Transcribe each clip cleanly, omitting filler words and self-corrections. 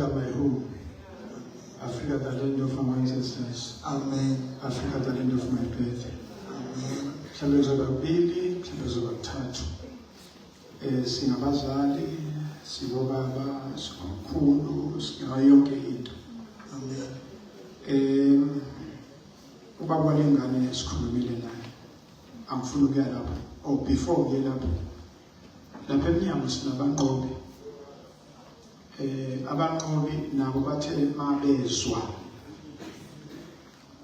Africa my home. Africa the land of my ancestors. Amen. Africa the land of my birth. Amen. Mhlawumbe zobabili, mhlawumbe zobathathu. Singabazali, singobaba, singomkhulu, singayo yonke into. Amen. Ubaba walengane sikhulumile naye. Angifuni ukuya lapho. Oh, before ngiye lapho. Lapha eminyango sinabanqobi. Abanqobi nabo bathe mabezwa.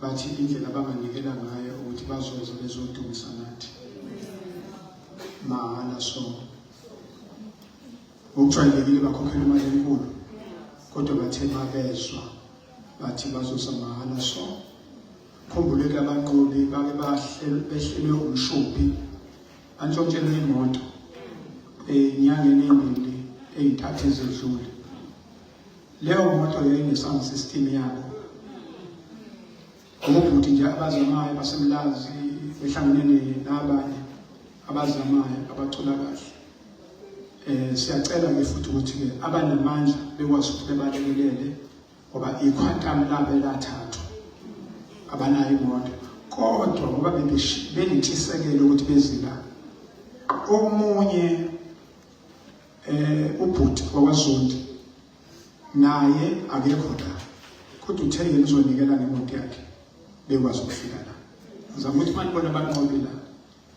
Bathi indlela abanganikela ngayo ukuthi bazoze bezodumisa nathi. Mahala so. Ukujwayelekile bakhokhela imali enkulu. Kodwa bathe mabezwa. Bathi bazosa mahala so. Khumbuleke abanqobi bake behlelwe umshophi. Antshontshelwe imoto. Inyangeni emibili ey'ntathu ezedlule. Leyo moto yayinge-sound system yabo. Ubhuti nje abazamayo basemlazi behlangene nabanye abazamayo abacula kahle. Siyacela-ke futhi ukuthi-ke abanamandla bekwazi ukuthi balekelele ngoba ikhwantamu labo elathathwa abanayo imoto. Kodwa ngoba benentshisekelo ukuthi bezila. Omunye ubhuti wakwaZondi naye akekho la. Kodwa uthe yena uzonikela ngemoto yakhe bekwazi ukufika la. Ngizama ukuthi manje bona abanqobi la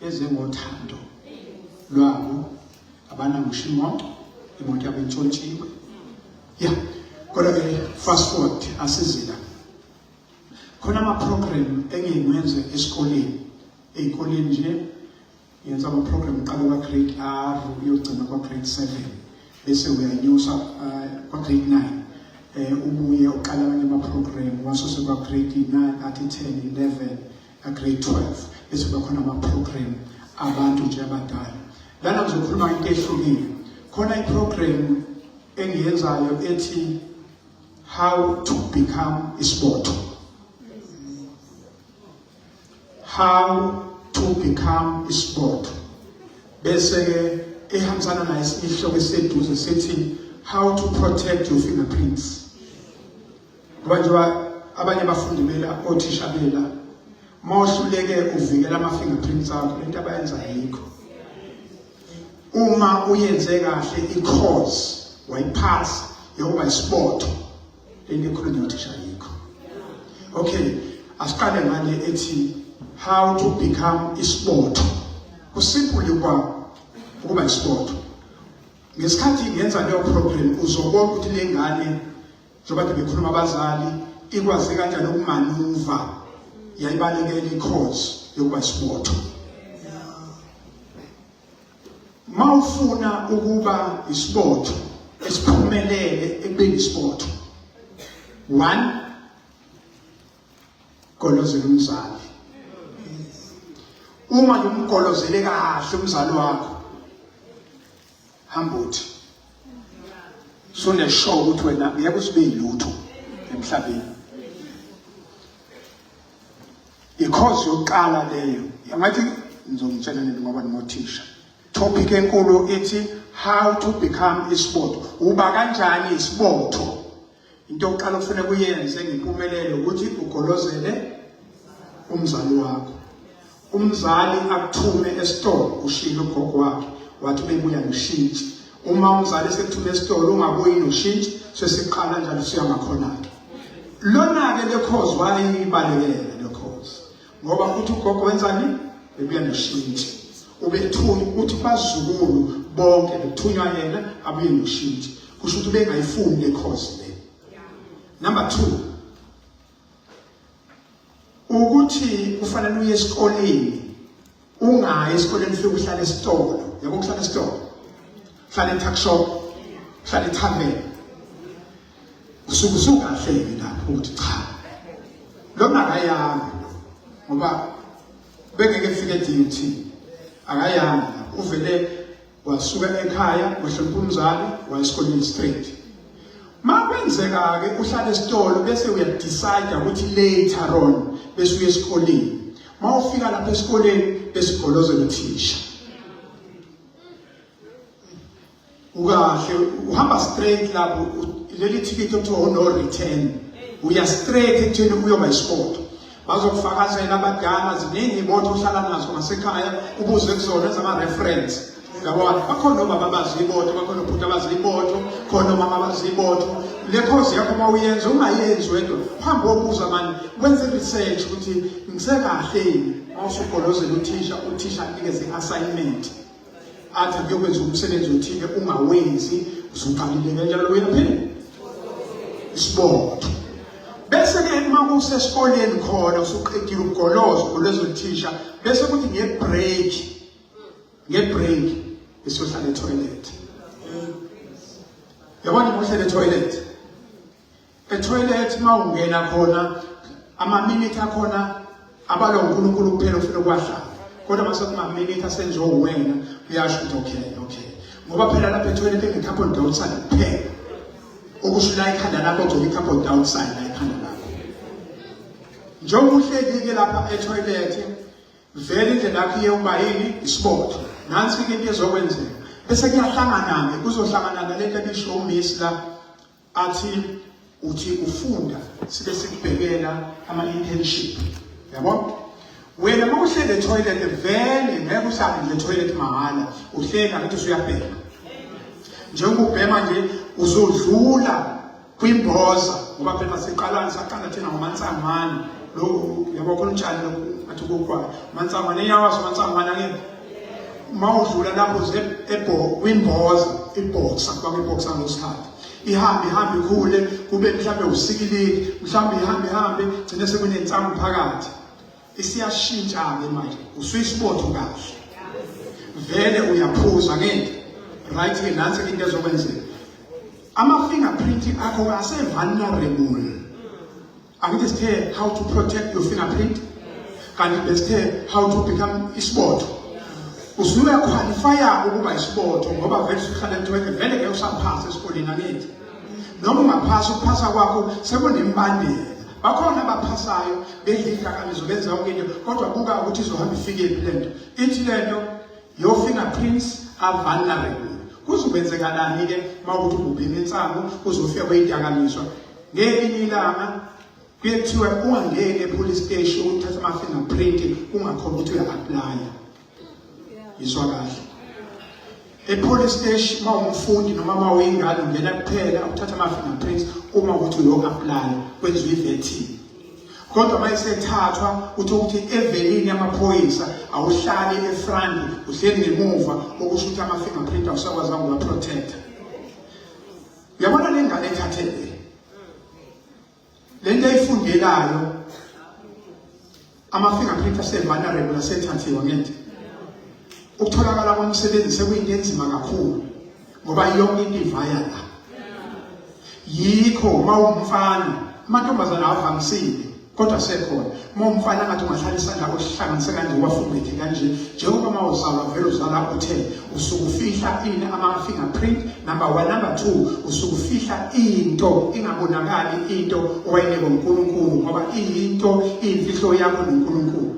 eze ngothando lwabo abanangisho imoto yabo intshontshiwe. Yeah. Kodwa fast forward asizila. Khona ama-program engiyengwenze esikoleni. Ey'koleni nje yenza ama-program uqala kwa-grade R uyogcina kwa-grade 7. Bese uyanyusa kwa-grade 9. Ubuye uqala amanye ama-program wasuse kwa-grade 9, athi 10, 11, grade 12. Bese kuba khona ama-program abantu nje abadala. Lana ngizokhuluma into ehlukile. Khona i-program engiyenzayo ethi how to become iSport. How to become iSport. Bese ehambisana nayo isihloko eseduze sithi how to protect your fingerprints. Ngoba abanye bafundi bela othisha bela mawuhluleke uvikela ama-fingerprints akho lento abayenza yikho. Uma uyenze kahle i-course wayiphasa yokuba iSport lento ekhulunywa uthisha yikho. Okay, asiqale ngale ethi how to become iSport. Kusimple ukuba iSport. Ngesikhathi ngenza leyo program uzobona ukuthi le ngane njengoba bekhuluma abazali ikwazi kanjani ukumanuva yayibalekela i-course yokuba iSport. Mawufuna ukuba iSport esiphumelele ekubeni iSport. 1, golozela umzali. Uma umgolozele kahle umzali wakho hamba uthi suneshow ukuthi wena ngeke usibe yilutho emhlabeni. Because yokuqala leyo ngathi ngizongitshela nini ngoba ngimothisha. Topic enkulu ethi how to become iSport. Uba kanjani iSport? Into yokuqala kufanele uyenze ngempumelelo ukuthi ugolozele umzali wakho. Umzali akuthume esitolo ushilo ugogo wakhe wathi bebuya ngishintshi. Uma umzali sekuthume esitolo ungabuyi noshintshi sesiqala njalo siyamakhona ke. Lona ke le cause wayibalekela le cause. Ngoba uthi ugogo wenzani? Bebuya noshintshi. Ubethunywa ukuthi bazukulu bonke bethunywa yena abuye noshintshi. Kusho ukuthi bengayifuni le cause le. Number 2. Ukuthi kufanele uye esikoleni ungayi esikoleni ufike uhlale esitolo. Yabo ukuhlala esitolo. Hlala e-tuck shop, hlala e-tavern. Usuka kahle lapho ukuthi cha. Lo akayanga ngoba bengeke ufike duty. Akayanga uvele wasuka ekhaya wahlonipha umzali wa esikoleni straight. Makwenzeka ke uhlala esitolo bese uyadecide ukuthi later on bese uye esikoleni. Mawufika lapha esikoleni bese ugolozela uthisha. Ukahle uhamba straight lapho leli ticket okuthiwa no return, uya straight ekutheni uyoba isport. Bazokufakazela abadala, ziningi imoto ohlala nazo ngasekhaya ubuze kuzona ezama-reference. Yabona, bakhona obaba abazi imoto, bakhona obhuti abazi imoto, khona omama abazi imoto. Le course yakho uma uyenza ungayenzi wedwa, uhambe wobuza mani, wenze research ukuthi ngisekahle yini. Mawusugolozela uthisha anikeze i-assignment. Athi akuyokwenza umsebenzi othile ungawenzi, usuqalile kanjalo uyaphila. Isibotho. Bese-ke uma usesikoleni khona usuqedile ukugoloza olezothisha, bese kuthi nge-break esiyohlala etoilet. Yabona ngohlala etoilet. Etoilet uma ungena khona ama-minute akhona abalwa uNkulunkulu kuphela ufuna ukwahlala. Kodwa mase kuma-minute asenziwa uwena uyasho ukuthi okay. Ngoba phela lapha etoilet ene-carbon dioxide kuphela. Okusho la ikhanda lakho ugcoba i-carbon dioxide la ikhanda lakho. Njengoba uhleli-ke lapha etoilet, vele indlela yakho iyoba yini? Isibotho. Nansi-ke into ezokwenzeka. Bese kuyahlangana-ke, kuzohlangana nalento ebisho uMiss la, uthi ufunda sibe sikubhekela ama-internship. Yabo? Wena uma uhleli etoilet vele ngeke uhlale nje etoilet mahhala, uhleli ngathi usuyabheka. Njengoba ubhema nje uzodlula kwimboza, ngoba phela siqala thina ngoMansangwana. Lo yabo khona utshani athi kokwayo. Mansangwana iyawazi Mansangwana ke. Uma udlula lapho kwimboza, iboxa, kwakho iboxa ngesikhathi. Ihambe ikhule, kube mhlawumbe usikiliki, mhlawumbe ihambe, gcine sekunensangu phakathi. Isiyashintsha-ke manje, usuyisibotho kahle. Vele uyaphuza ngento. Right-ke nansi into ezokwenzeka. Ama-fingerprint akho ase-vulnerable. Angithi sithe how to protect your fingerprint? Kanti besithe how to become isibotho. Usuyaqualifya ukuba isibotho ngoba vele usuhlala etoilet, vele ke usaphasa esikoleni angithi. Noma ungaphasa, ukuphasa kwakho sekunembandela. Bakhona abaphasayo bedlidakamizwa benza yonke into, kodwa buka ukuthi izohamba ifike lento. Ithi lento, your fingerprints are vulnerable. Kuzokwenzekalani-ke uma ukuthi ubhema insangu uzofika kwey'dakamizwa. Ngelinye ilanga kuye kuthiwa ungangeni e-police station uthatha ama-fingerprint ungakhona ukuthi uya-aplya. Yizwa kahle. E-police station uma umfundi noma uma uyingane ungena kuphela uthatha ama-fingerprints uma ukuthi uyo-aplya kwenziwa i-vetting. Kodwa uma isethathwa ukuthi evenini yamaphoyisa awuhlali efront, uhleli ngemuva, okusho ukuthi ama-fingerprint awusakwazanga ukuwa-protecta. Uyabona le ngane ethathele le nto ayifundelayo, ama-fingerprint ase-vulnerable asethathiwa ngento. Ukutholakala komsebenzi sekuyinto enzima kakhulu ngoba yonke into ivaya la. Yikho uma umfana, amantombazana avamisile kodwa sekhona. Uma umfana ngathi ungahlala isandla osihlanganise kanje wafumbethe kanje, njengoba uma uzalwa vele uzala uthe usukufihla ini ama-fingerprint. Number 1, number 2, usukufihla into ingabonakali into owayinikwa uNkulunkulu ngoba iyinto iyimfihlo yakho noNkulunkulu.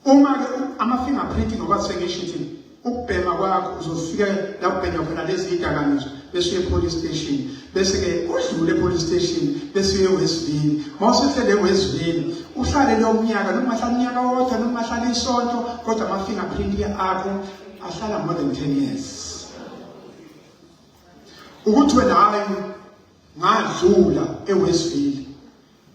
Uma-ke ama-fingerprint ngoba sengisho ukuthi ukubhema kwakho uzofika la ubhenya khona lezi zidakamizwa, bese uye e-police station, bese-ke udlule e-police station, bese uye eWestville. Uma usuhlele eWestville uhlale leyo mnyaka, noma uhlala unyaka wodwa noma uhlala isonto, kodwa ama-fingerprint akho ahlala more than 10 years. Ukuthi wena hayi ngadlula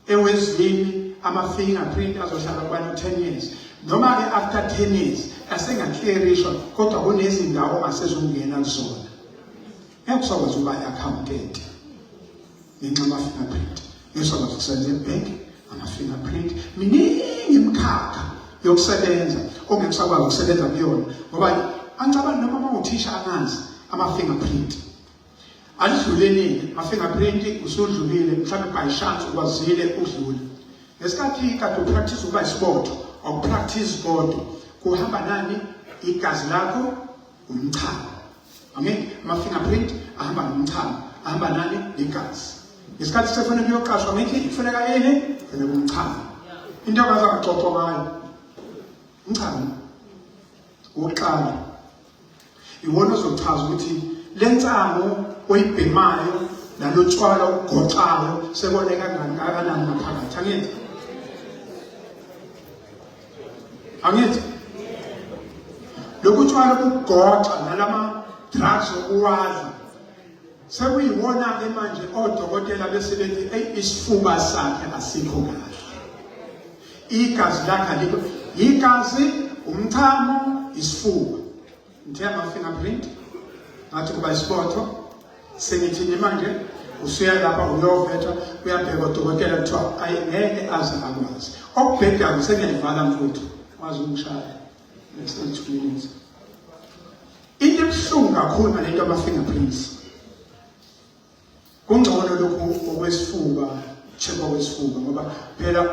eWestville ama-fingerprint azohlala kwani 10 years. Noma-ke after 10 years asengaclearishwa kodwa kunezindawo ongasezongena kuzona. Ngeke usakwazi ukuba i-accountant ngenxa yama-fingerprint. Ngeke usakwazi ukusebenza ebhenki, ama-fingerprint. Miningi imikhakha yokusebenza ongeke usakwazi ukusebenza kuyona ngoba angicabanga noma uma uthisha angazi ama-fingerprint. Alidluleni ama-fingerprint usudlulile, mhlawumbe by chance ukwazile udlule. Ngesikhathi kade upractice ukuba isibotho, awupractice kodwa kuhamba nani? Igazi lakho, umchamo. Amen. Ama-fingerprint ahamba nomchamo, ahamba nani? Igazi. Ngesikhathi sekufanele kuyoqashwa ngithi kufuneka yini? Kufuneka umchamo. Into akaza kaxoxwa ngayo umchamo wokuqala iwona ozochaza ukuthi le nsango oyibhemayo nalotshwala ugoqayo sekone kangakanani ngaphakathi. Angithi lokutshwala ukugoqa nalama drugs okuwadla sekuyiwona ke manje odokotela bese bethi isifuba sakhe asikho kahle, igazi lakhe alikho, igazi, umchamo, isifuba. Ngithe ama-fingerprint ngathi kuba isibotho, sengithini manje usuya lapha uyovetha, uyabheka udokotela kuthiwa ngeke aze akwazi. Okubhedayo sengiyayivala mfuthu wazi umshaya nesithulisa. Into ebuhlungu kakhulu ngalento ama-fingerprints, kungcono lokhu okwesifuba, check okwesifuba, ngoba phela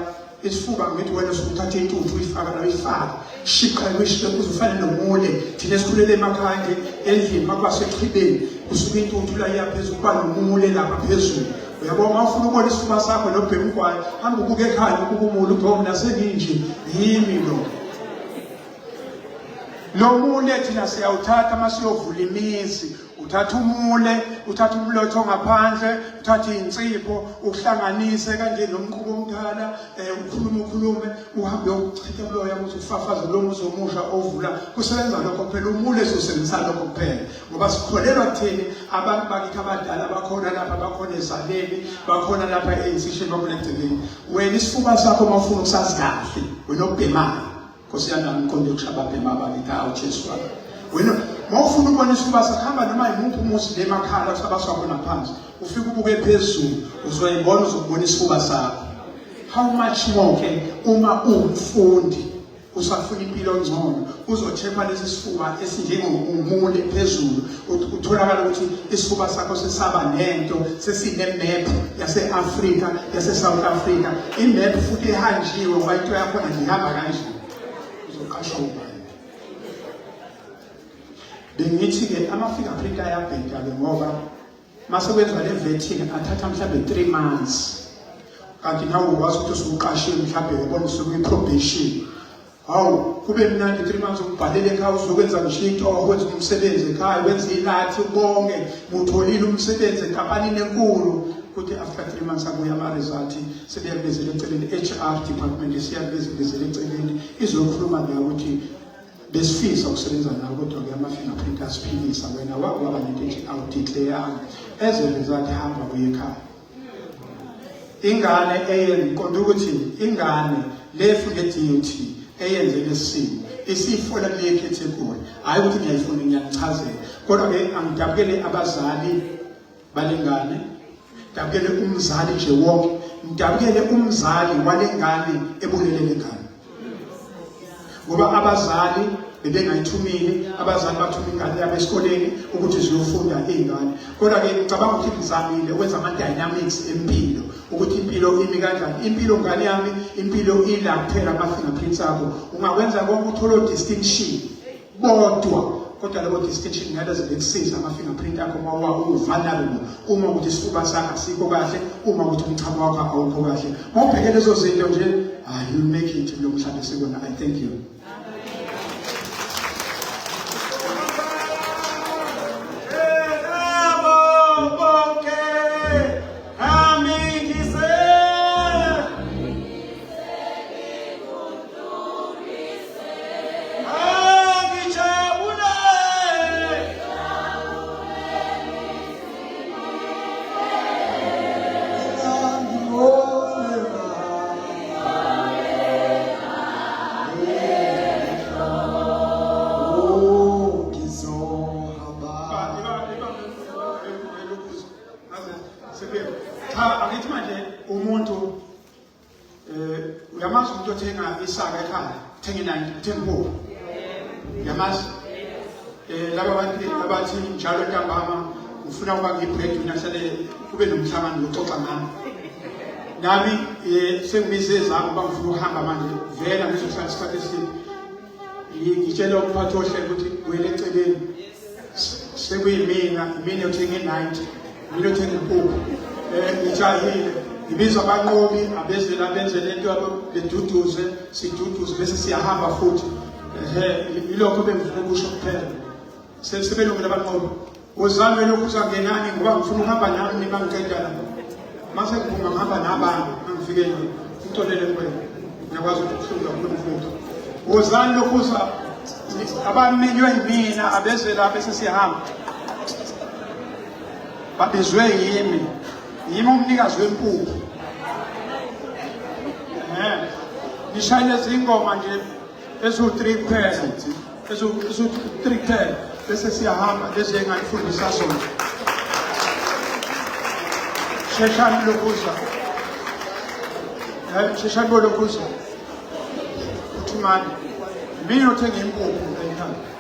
isifuba ngithi wena usuthatha intuthu uyifaka la uyifaka shiqa kwishiqa kuzofana nomule thina esikhulele emakhaya endlini makwasechibeni kusuka intuthu la iyaphezulu kuba nomule lapha phezulu. Uyabona mawufuna ukubona isifuba sakho nobheka umgwayo hamba ubuke ekhaya ukuba umule ubhoma naseninje yimi lo mule thina siyawuthatha masiyovula imizi, uthatha umule, uthatha umlotho ngaphandle, uthatha insipho, uhlanganise kanje nomqubo omdala, ukhulume uhambe uyochitha uloya ukuthi ufafaze lo muzi omusha ovula. Kusebenza lokho kuphela, umule sosebenzisa lokho kuphela, ngoba sikholelwa kuthini abantu bakithi abadala bakhona lapha, bakhona eZaleni, bakhona lapha eInsisheni, bakhona eGcekeni. Wena isifuba sakho mawufuna ukusazi kahle, wena obhemayo Nkosi yami ngiqonde ukushaba bhema bakithi awuJesu wami. Wena mawufuna ukubona isifuba sakho hamba noma yimuphi umuzi le emakhaya kusabaswa khona phansi, ufike ubuke phezulu uzoyibona, uzokubona isifuba sakho. How much more ke uma uwumfundi usafuna impilo engcono, uzocheckwa lesi sifuba esinjengomule phezulu, utholakala ukuthi isifuba sakho sesaba nento, sesine map yase-Afrika, yase-South Africa, imap futhi ehanjiwe ngoba into yakhona ngihamba kanje. Uzoqashwa ubani? Bengithi-ke ama-fingerprint ayabheda-ke ngoba masekwenzwa le vetting athatha mhlawumbe 3 months, kanti nawe ukwazi ukuthi usuqashiwe mhlawumbe ubona usuku-probation. Hawu kube mnandi 3 months ukubhalela ekhaya, uzokwenza ngisho into, wenza umsebenzi ekhaya, wenza ilathi, ubonge utholile umsebenzi enkampanini enkulu, kuthi after 3 months abuya ama-result sebeyakubizela eceleni, HR department esiyakubizela eceleni izokhuluma nawe ukuthi besifisa ukusebenza nawe, kodwa-ke ama-fingerprint asiphilisa, wena waba nento ethi awudeclayanga, ezeresult hamba kuye ekhaya. Ingane ngiqonda ukuthi ingane le funge-DUT eyenze lesimo isifola kule category, hayi ukuthi ngiyayifuna ngiyanichazela, kodwa-ke angidabukele abazali balengane, ngidabukele umzali nje wonke, ngidabukele umzali walengane ebulelele ngane, ngoba abazali bebengayithumile, abazali bathuma ingane yabo esikoleni ukuthi ziyofunda iy'ngane. Kodwa-ke ngicabanga ukuthi ngizamile ukwenza ama-dynamics empilo, ukuthi impilo imi kanjani. Impilo ngane yami, impilo ila kuphela ama-fingerprints akho. Ungakwenza konke uthole distinction bodwa, kodwa labo distinction ngale zikusiza ama-fingerprint akho uma u-vulnerable, uma ukuthi isifuba sakho asikho kahle, uma ukuthi umchamo wakho awukho kahle. Uma ubheke lezo zinto nje, you'll make it kulo mhlaba sikona. I thank you. Angithi manje umuntu uyamazi umuntu othenga isaka ekhaya, uthenga impuphu, uyamazi laba bantu abathi njalo ntambama ufuna ukuba ngi-breadwinner sele kube nomhlangano loxoxa ngami. Nami sengibize ezami uba ngifuna ukuhamba manje vela ngizohlala isikhathi eside, ngitshela umphathi wohlelo ukuthi wena eceleni sekuyimina yothenga i-90, mina yothenga impuphu. Ngijahile ngibiza abanqobi abezela benze lento yabo beduduze, siduduze bese siyahamba futhi. Ilokho bengifuna ukusho kuphela. Sebelungile abanqobi. uzame lokhuza ngenani ngoba ngifuna ukuhamba nami nibangiceda lapho. Mase ngiphuma ngihamba nabantu ngifike nje ngitolele kwena. Ngiyakwazi ukuhlula kuMfowethu. Uzame lokhuza abamenywe yimina abeze la bese sihamba. Babizwe yimi umnikazi wempuphu. Nishayile zingoma nje ezu-3 kuphela, ezu-3 kuphela bese siyahamba lezi engayifundisa zona. Sheshani lokhuza. Sheshani lokhuza. Uthumani. Mina othenga impuphu ekhaya.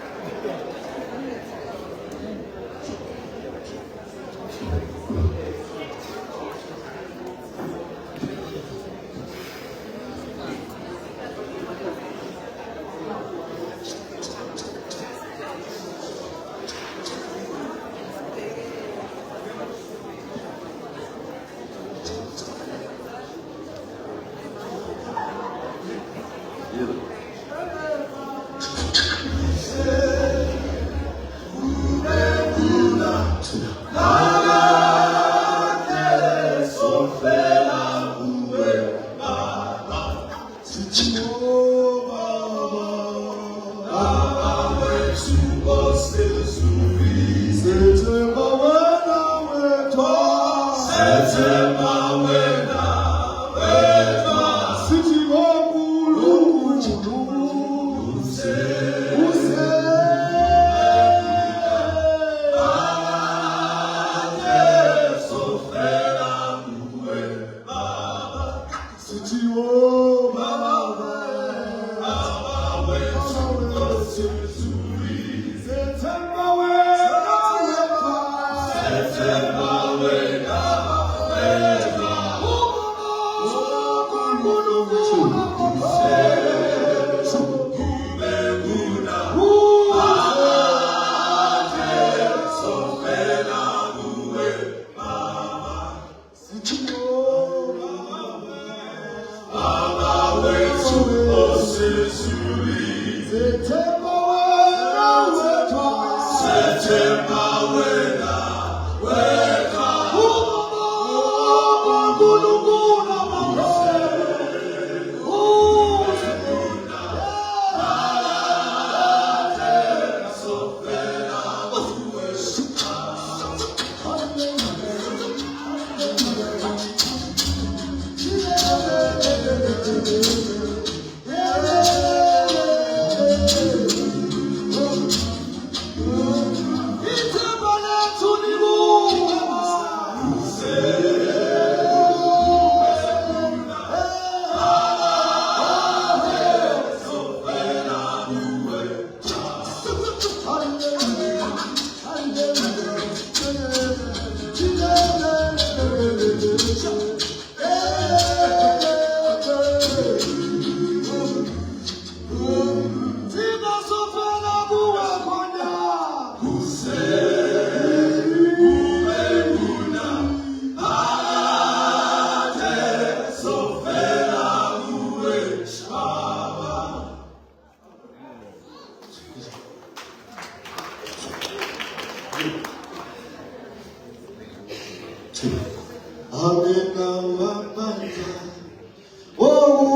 Oh,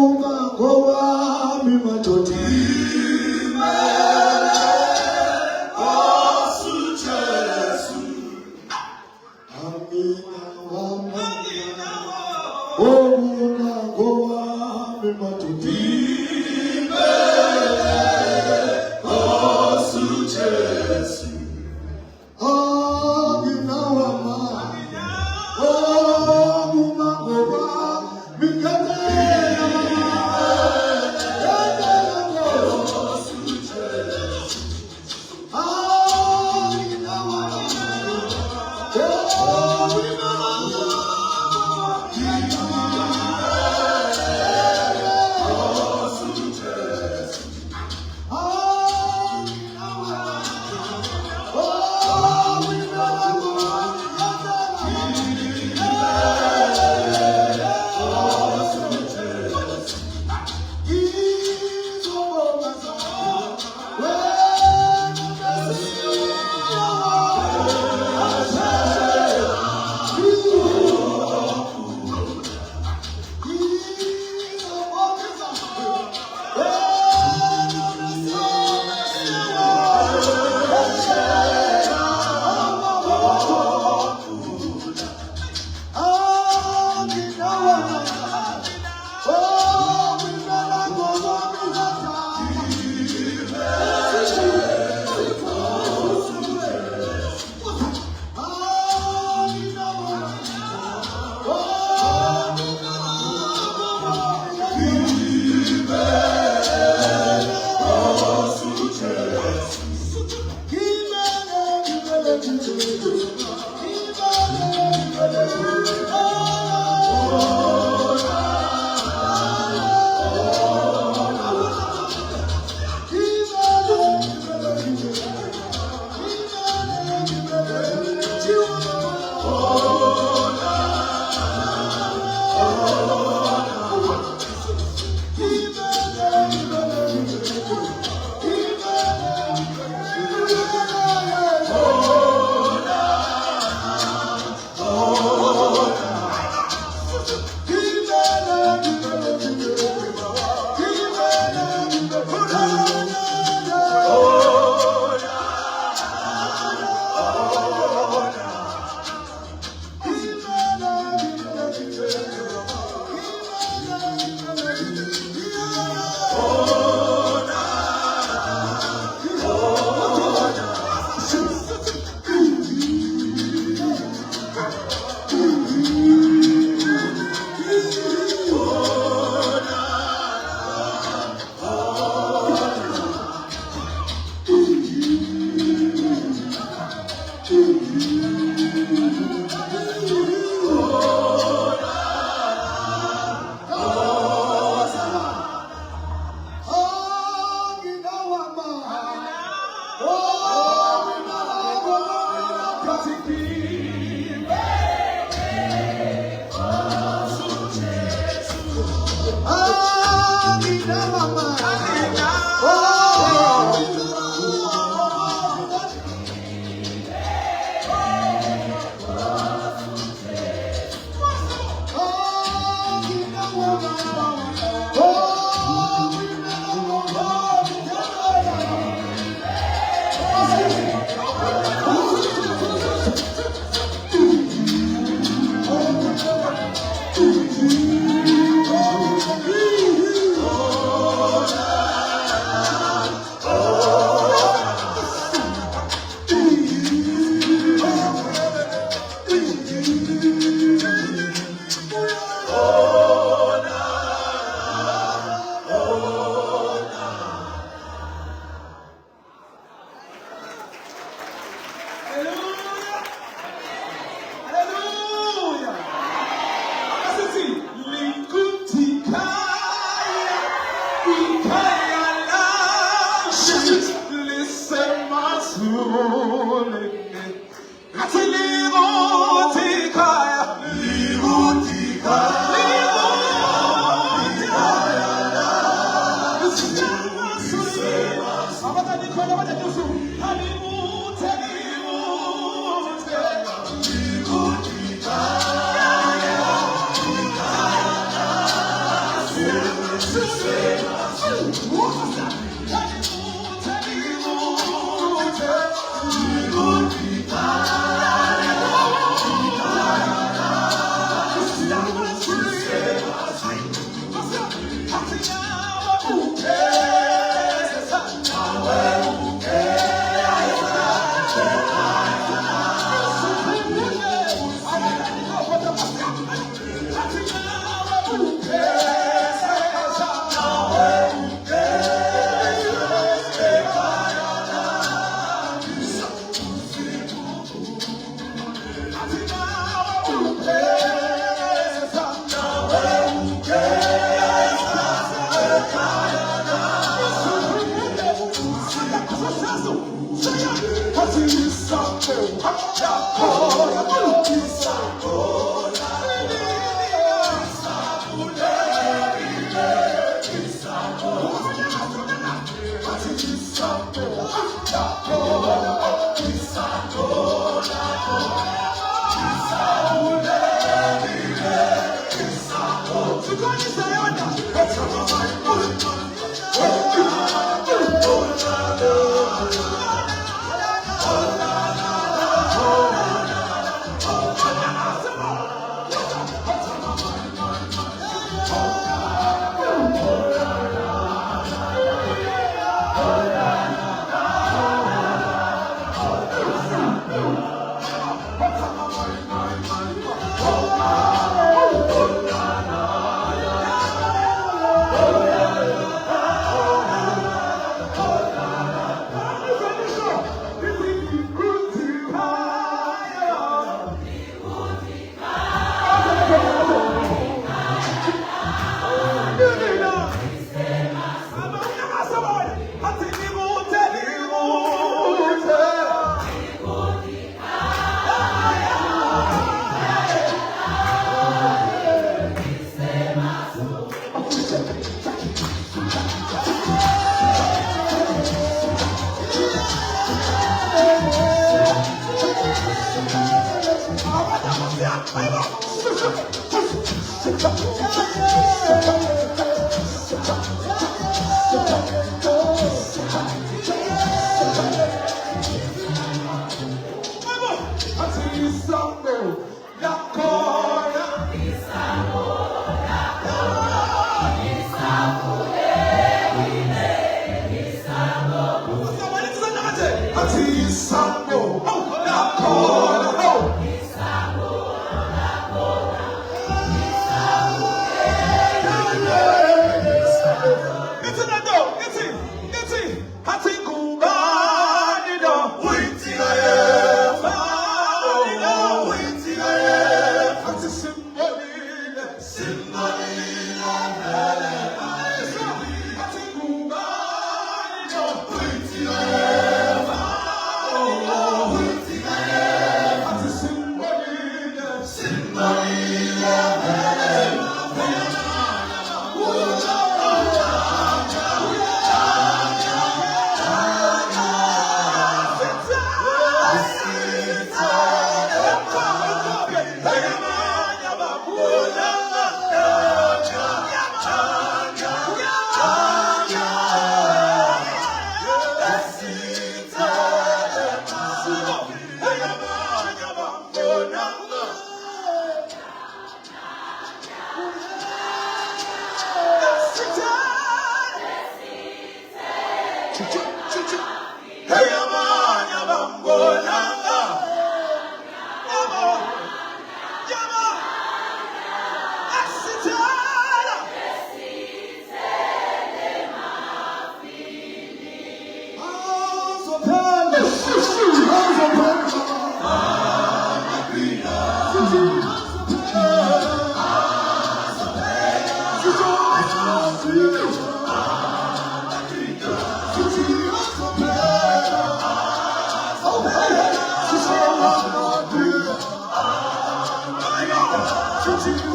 Thank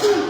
you.